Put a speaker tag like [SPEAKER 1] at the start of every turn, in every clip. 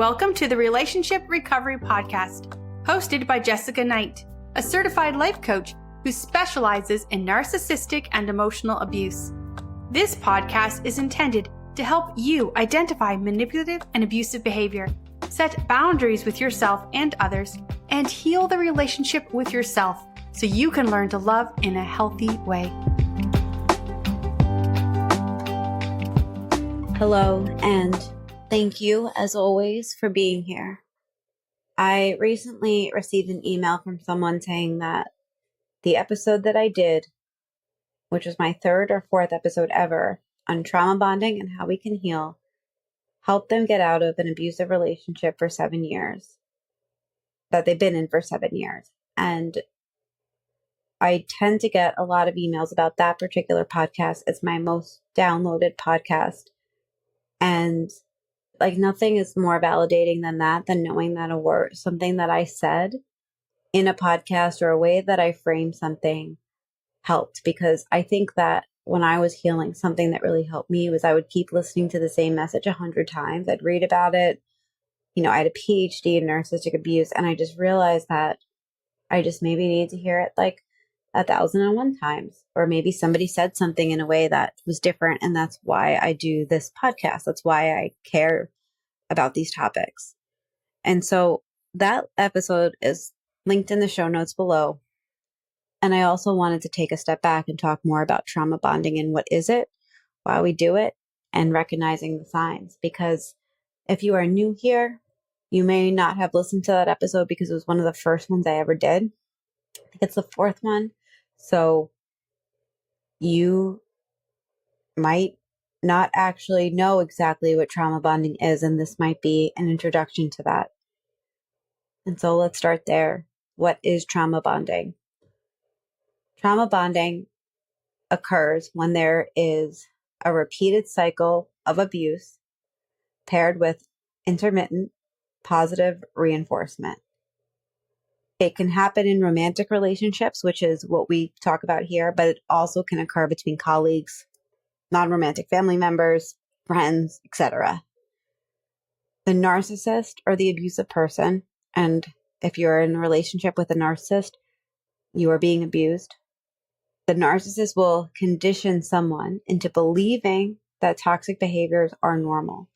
[SPEAKER 1] Welcome to the Relationship Recovery Podcast, hosted by Jessica Knight, a certified life coach who specializes in narcissistic and emotional abuse. This podcast is intended to help you identify manipulative and abusive behavior, set boundaries with yourself and others, and heal the relationship with yourself so you can learn to love in a healthy way.
[SPEAKER 2] Hello, and thank you, as always, for being here. I recently received an email from someone saying that the episode that I did, which was my third or fourth episode ever on trauma bonding and how we can heal, helped them get out of an abusive relationship for 7 years, that they've been in for 7 years. And I tend to get a lot of emails about that particular podcast. It's my most downloaded podcast. And nothing is more validating than that, than knowing that a word, something that I said in a podcast or a way that I framed something helped. Because I think that when I was healing, something that really helped me was I would keep listening to the same message 100 times. I'd read about it. I had a PhD in narcissistic abuse, and I just realized that I just maybe need to hear it 1,001 times, or maybe somebody said something in a way that was different. And that's why I do this podcast. That's why I care about these topics. And so that episode is linked in the show notes below. And I also wanted to take a step back and talk more about trauma bonding and what is it, why we do it, and recognizing the signs. Because if you are new here, you may not have listened to that episode because it was one of the first ones I ever did. I think it's the fourth one. So you might not actually know exactly what trauma bonding is, and this might be an introduction to that. And so let's start there. What is trauma bonding? Trauma bonding occurs when there is a repeated cycle of abuse paired with intermittent positive reinforcement. It can happen in romantic relationships, which is what we talk about here, but it also can occur between colleagues, non-romantic family members, friends, etc. The narcissist or the abusive person, and if you're in a relationship with a narcissist, you are being abused. The narcissist will condition someone into believing that toxic behaviors are normal.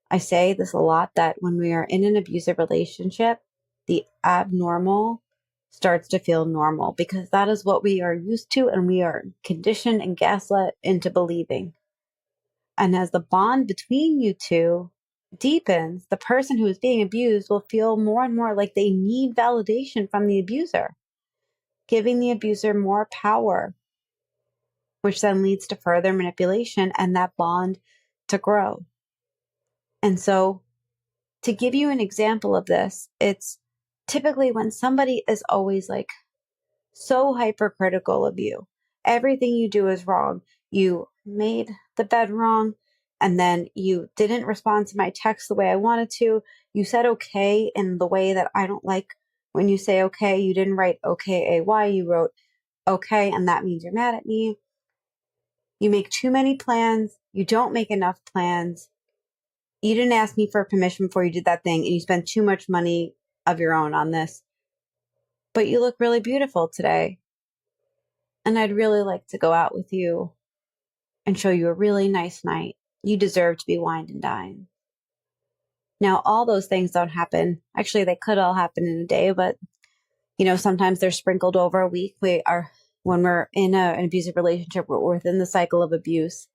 [SPEAKER 2] I say this a lot, that when we are in an abusive relationship, the abnormal starts to feel normal because that is what we are used to and we are conditioned and gaslit into believing. And as the bond between you two deepens, the person who is being abused will feel more and more like they need validation from the abuser, giving the abuser more power, which then leads to further manipulation and that bond to grow. And so, to give you an example of this, it's typically when somebody is always so hypercritical of you. Everything you do is wrong. You made the bed wrong, and then you didn't respond to my text the way I wanted to. You said okay in the way that I don't like when you say okay. You didn't write okay, you wrote okay, and that means you're mad at me. You make too many plans. You don't make enough plans. You didn't ask me for permission before you did that thing, and you spent too much money of your own on this. But you look really beautiful today, and I'd really like to go out with you and show you a really nice night. You deserve to be wined and dined. Now, all those things don't happen. Actually, they could all happen in a day, but sometimes they're sprinkled over a week. When we're in an abusive relationship, we're within the cycle of abuse.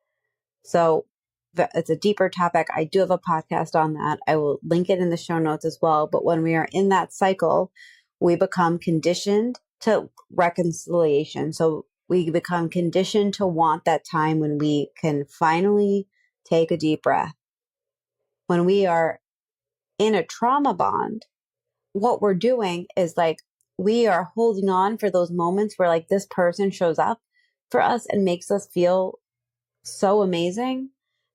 [SPEAKER 2] So it's a deeper topic. I do have a podcast on that. I will link it in the show notes as well. But when we are in that cycle, we become conditioned to reconciliation. So we become conditioned to want that time when we can finally take a deep breath. When we are in a trauma bond, what we're doing is we are holding on for those moments where this person shows up for us and makes us feel so amazing,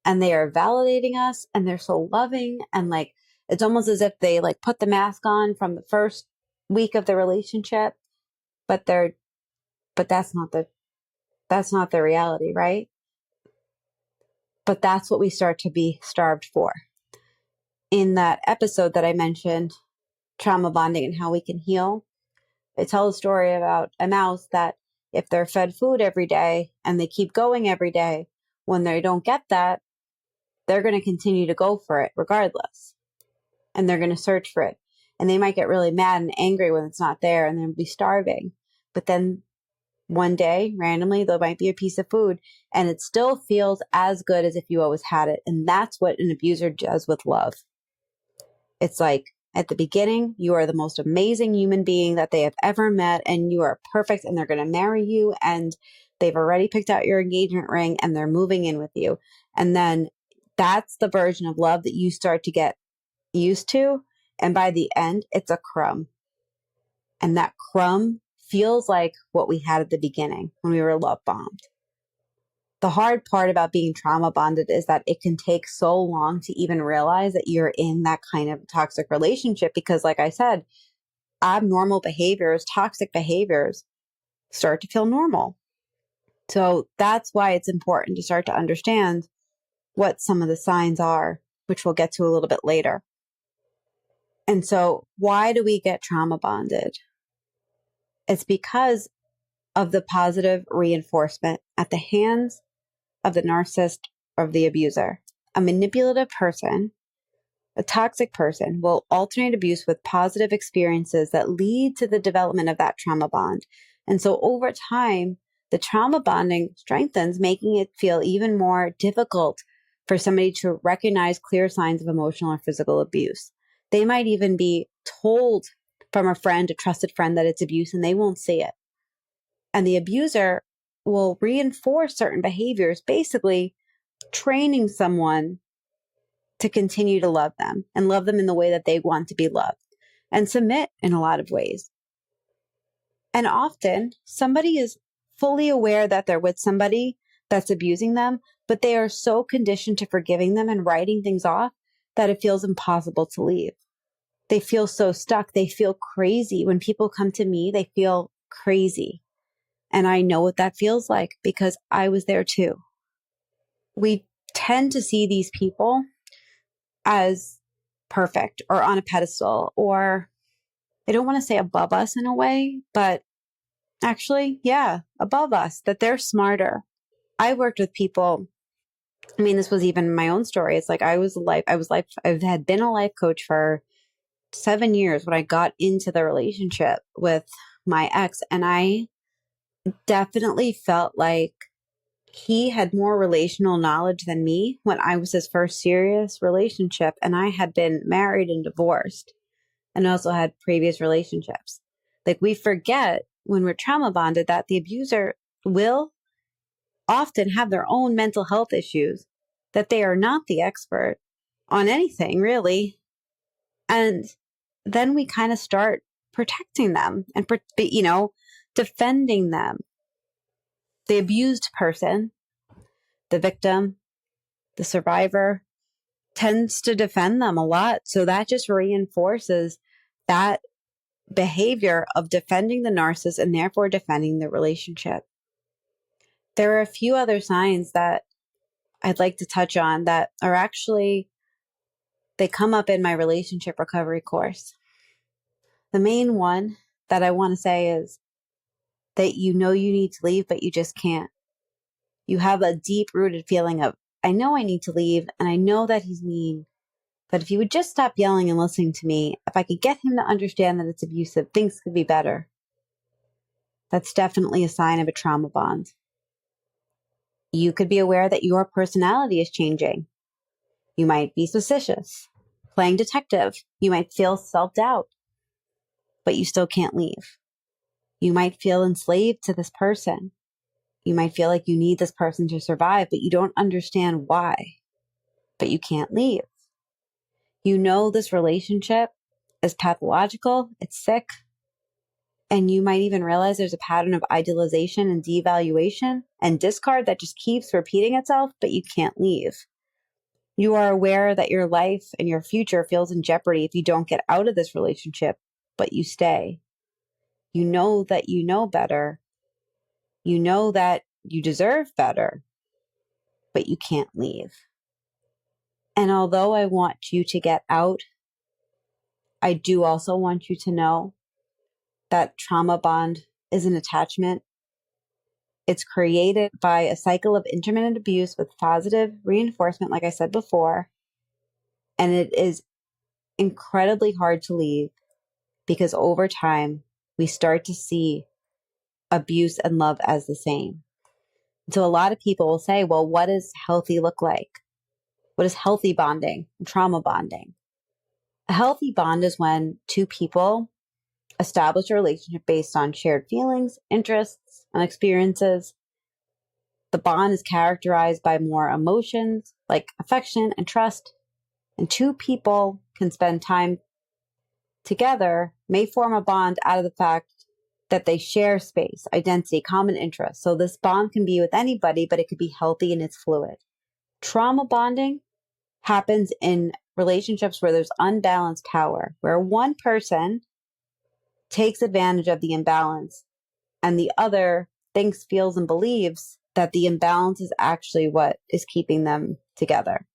[SPEAKER 2] and they are validating us and they're so loving, and it's almost as if they put the mask on from the first week of the relationship, but that's not the reality, right? But that's what we start to be starved for. in that episode that I mentioned, trauma bonding and how we can heal, I tell a story about a mouse that if they're fed food every day and they keep going every day, when they don't get that, they're going to continue to go for it regardless. And they're going to search for it. And they might get really mad and angry when it's not there and then be starving. But then one day, randomly, there might be a piece of food and it still feels as good as if you always had it. And that's what an abuser does with love. It's like, at the beginning, you are the most amazing human being that they have ever met, and you are perfect, and they're going to marry you, and they've already picked out your engagement ring, and they're moving in with you. And then that's the version of love that you start to get used to. And by the end, it's a crumb. And that crumb feels like what we had at the beginning when we were love bombed. The hard part about being trauma bonded is that it can take so long to even realize that you're in that kind of toxic relationship because, like I said, abnormal behaviors, toxic behaviors start to feel normal. So that's why it's important to start to understand what some of the signs are, which we'll get to a little bit later. And so why do we get trauma bonded? It's because of the positive reinforcement at the hands of the narcissist or the abuser. A manipulative person, a toxic person, will alternate abuse with positive experiences that lead to the development of that trauma bond. And so over time, the trauma bonding strengthens, making it feel even more difficult for somebody to recognize clear signs of emotional or physical abuse. They might even be told from a friend, a trusted friend, that it's abuse, and they won't see it. And the abuser will reinforce certain behaviors, basically training someone to continue to love them and love them in the way that they want to be loved and submit in a lot of ways. And often somebody is fully aware that they're with somebody that's abusing them, but they are so conditioned to forgiving them and writing things off that it feels impossible to leave. They feel so stuck. They feel crazy. When people come to me, they feel crazy. And I know what that feels like because I was there too. We tend to see these people as perfect or on a pedestal, or I don't want to say above us in a way, but actually, yeah, above us, that they're smarter. I worked with people. I mean, this was even my own story. It's like I had been a life coach for 7 years when I got into the relationship with my ex, and I definitely felt like he had more relational knowledge than me when I was his first serious relationship, and I had been married and divorced and also had previous relationships. Like, we forget when we're trauma bonded that the abuser will often have their own mental health issues, that they are not the expert on anything really. And then we kind of start protecting them and, defending them. The abused person, the victim, the survivor, tends to defend them a lot. So that just reinforces that behavior of defending the narcissist and therefore defending the relationship. There are a few other signs that I'd like to touch on that are actually, they come up in my relationship recovery course. The main one that I want to say is that you know you need to leave, but you just can't. You have a deep-rooted feeling of, I know I need to leave, and I know that he's mean, but if he would just stop yelling and listening to me, if I could get him to understand that it's abusive, things could be better. That's definitely a sign of a trauma bond. You could be aware that your personality is changing. You might be suspicious, playing detective. You might feel self-doubt, but you still can't leave. You might feel enslaved to this person. You might feel like you need this person to survive, but you don't understand why, but you can't leave. You know this relationship is pathological, it's sick, and you might even realize there's a pattern of idealization and devaluation and discard that just keeps repeating itself, but you can't leave. You are aware that your life and your future feels in jeopardy if you don't get out of this relationship, but you stay. You know that you know better. You know that you deserve better, but you can't leave. And although I want you to get out, I do also want you to know that trauma bond is an attachment. It's created by a cycle of intermittent abuse with positive reinforcement, like I said before. And it is incredibly hard to leave because over time, we start to see abuse and love as the same. So a lot of people will say, well, what does healthy look like? What is healthy bonding and trauma bonding? A healthy bond is when two people establish a relationship based on shared feelings, interests, and experiences. The bond is characterized by more emotions like affection and trust, and two people can spend time together, may form a bond out of the fact that they share space, identity, common interests. So this bond can be with anybody, but it could be healthy and it's fluid. Trauma bonding happens in relationships where there's unbalanced power, where one person takes advantage of the imbalance and the other thinks, feels, and believes that the imbalance is actually what is keeping them together.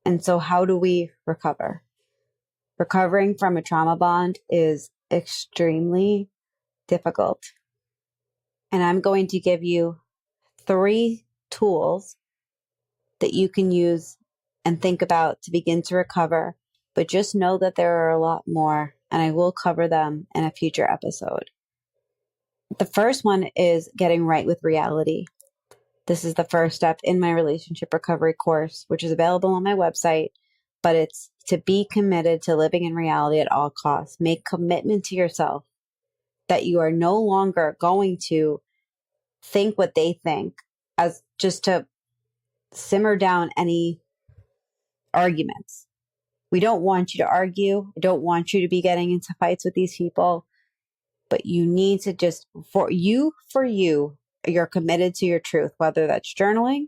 [SPEAKER 2] And so how do we recover? Recovering from a trauma bond is extremely difficult. And I'm going to give you 3 tools that you can use and think about to begin to recover. But just know that there are a lot more, and I will cover them in a future episode. The first one is getting right with reality. This is the first step in my relationship recovery course, which is available on my website, but it's to be committed to living in reality at all costs. Make commitment to yourself that you are no longer going to think what they think, as just to simmer down any arguments. We don't want you to argue. I don't want you to be getting into fights with these people, but you need to just, for you, you're committed to your truth, whether that's journaling,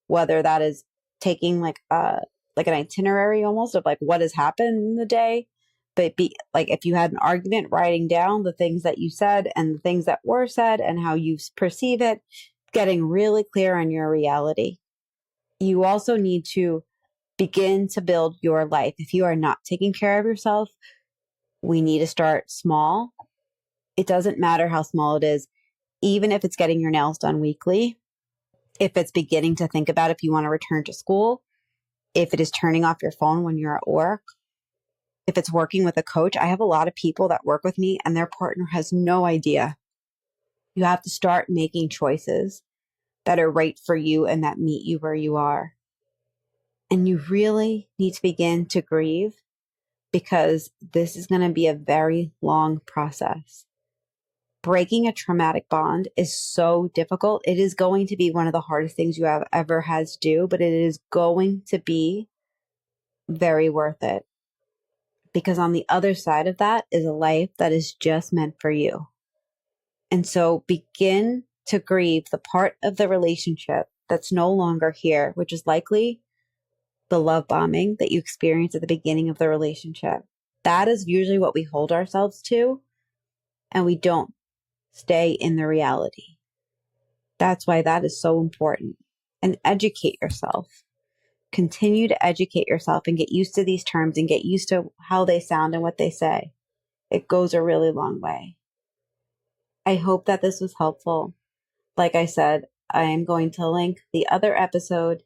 [SPEAKER 2] whether that is taking like an itinerary almost of like what has happened in the day. But be like, if you had an argument, writing down the things that you said and the things that were said and how you perceive it, getting really clear on your reality. You also need to begin to build your life. If you are not taking care of yourself, we need to start small. It doesn't matter how small it is, even if it's getting your nails done weekly, if it's beginning to think about if you want to return to school, if it is turning off your phone when you're at work, if it's working with a coach. I have a lot of people that work with me and their partner has no idea. You have to start making choices that are right for you and that meet you where you are. And you really need to begin to grieve because this is going to be a very long process. Breaking a traumatic bond is so difficult. It is going to be one of the hardest things you have ever had to do, but it is going to be very worth it. Because on the other side of that is a life that is just meant for you. And so begin to grieve the part of the relationship that's no longer here, which is likely the love bombing that you experienced at the beginning of the relationship. That is usually what we hold ourselves to, and we don't stay in the reality. That's why that is so important. And educate yourself. Continue to educate yourself and get used to these terms and get used to how they sound and what they say. It goes a really long way. I hope that this was helpful. Like I said, I am going to link the other episode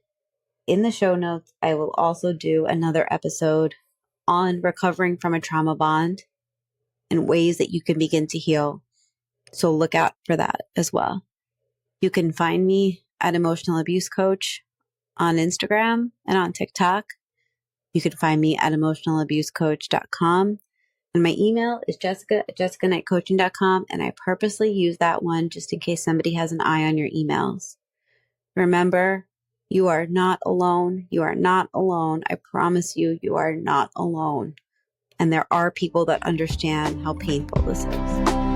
[SPEAKER 2] in the show notes. I will also do another episode on recovering from a trauma bond and ways that you can begin to heal. So look out for that as well. You can find me at Emotional Abuse Coach on Instagram and on TikTok. You can find me at emotionalabusecoach.com. And my email is jessica@jessicaknightcoaching.com. And I purposely use that one just in case somebody has an eye on your emails. Remember, you are not alone. You are not alone. I promise you, you are not alone. And there are people that understand how painful this is.